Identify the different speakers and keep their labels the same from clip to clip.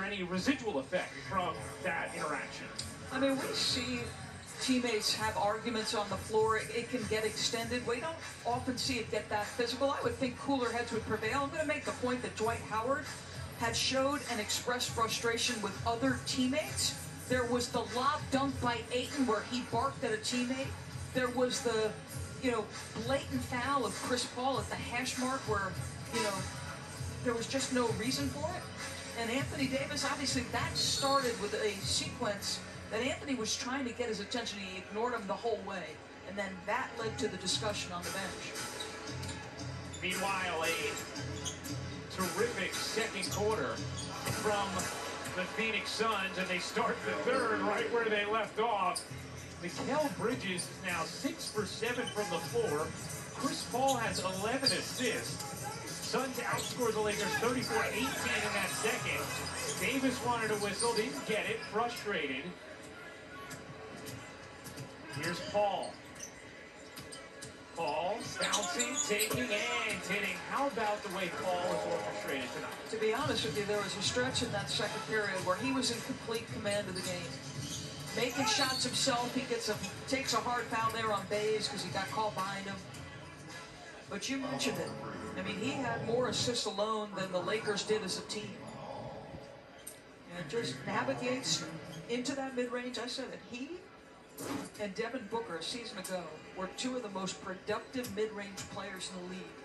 Speaker 1: Any residual effect from that interaction?
Speaker 2: I mean, we see teammates have arguments on the floor. It can get extended. We don't often see it get that physical. I would think cooler heads would prevail. I'm going to make the point that Dwight Howard had showed and expressed frustration with other teammates. There was the lob dunk by Ayton where he barked at a teammate. There was the, blatant foul of Chris Paul at the hash mark where, there was just no reason for it. And Anthony Davis, obviously, that started with a sequence that Anthony was trying to get his attention. He ignored him the whole way. And then that led to the discussion on the bench.
Speaker 1: Meanwhile, a terrific second quarter from the Phoenix Suns, and they start the third right where they left off. Mikal Bridges is now 6 for 7 from the floor. Chris Paul has 11 assists. Suns outscored the Lakers 34-18 in that second. Davis wanted a whistle, didn't get it, frustrated. Here's Paul. Paul bouncing, taking, and hitting. How about the way Paul is orchestrated tonight?
Speaker 2: To be honest with you, there was a stretch in that second period where he was in complete command of the game. Making shots himself, he takes a hard foul there on Bays because he got called behind him. But you mentioned it. I mean, he had more assists alone than the Lakers did as a team. And just navigates into that mid-range. I said that he and Devin Booker a season ago were two of the most productive mid-range players in the league.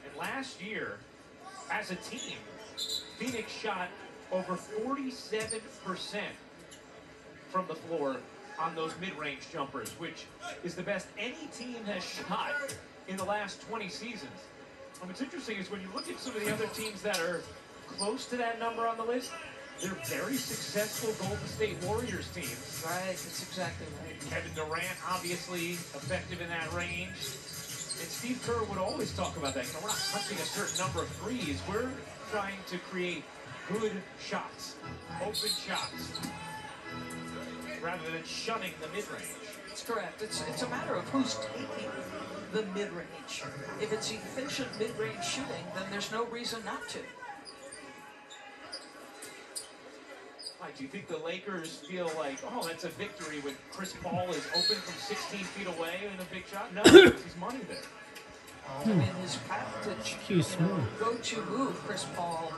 Speaker 1: And last year, as a team, Phoenix shot over 47% from the floor on those mid-range jumpers, which is the best any team has shot in the last 20 seasons. And what's interesting is when you look at some of the other teams that are close to that number on the list, they're very successful Golden State Warriors teams.
Speaker 2: Right, that's exactly right.
Speaker 1: Kevin Durant, obviously effective in that range. And Steve Kerr would always talk about that. We're not punching a certain number of threes. We're trying to create good shots, open shots, rather than shunning the mid-range.
Speaker 2: That's correct. It's a matter of who's taking the mid-range. If it's efficient mid-range shooting, then there's no reason not to.
Speaker 1: Mike, do you think the Lakers feel like, oh, that's a victory when Chris Paul is open from 16 feet away in a big shot? No, he's money there.
Speaker 2: I mean, his package, go-to move, Chris Paul,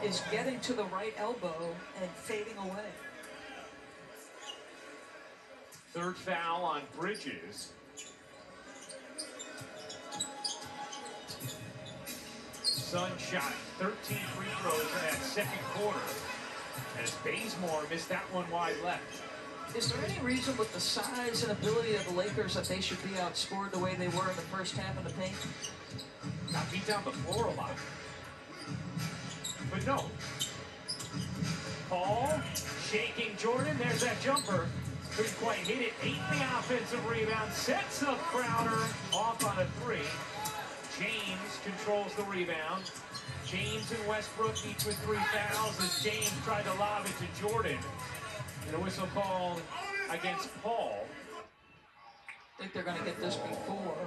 Speaker 2: is getting to the right elbow and fading away.
Speaker 1: Third foul on Bridges. Suns shot 13 free throws in that second quarter, as Bazemore missed that one wide left.
Speaker 2: Is there any reason with the size and ability of the Lakers that they should be outscored the way they were in the first half in the paint?
Speaker 1: Got beat down the floor a lot. But no. Paul shaking Jordan. There's that jumper. Couldn't quite hit it. Ayton the offensive rebound. Sets up Crowder off on a three. James controls the rebound. James and Westbrook each with 3 fouls as James tried to lob it to Jordan. And a whistle called against Paul.
Speaker 2: I think they're going to get this before.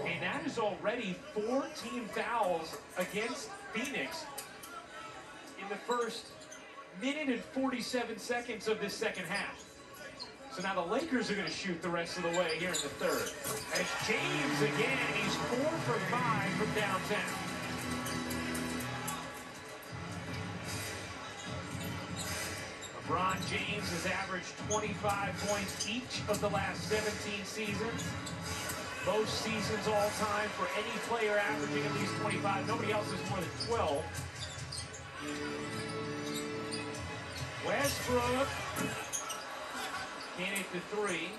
Speaker 1: And that is already 4 team fouls against Phoenix in the first minute and 47 seconds of this second half. So now the Lakers are going to shoot the rest of the way here in the third. As James again, he's 4 for 5 from downtown. LeBron James has averaged 25 points each of the last 17 seasons. Most seasons all time for any player averaging at least 25. Nobody else has more than 12. Westbrook in it to 3.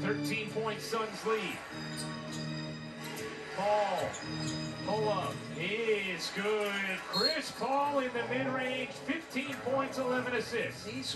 Speaker 1: .13 Suns lead. Paul, pull up is good. Chris Paul in the mid-range, 15 points, 11 assists.
Speaker 2: He's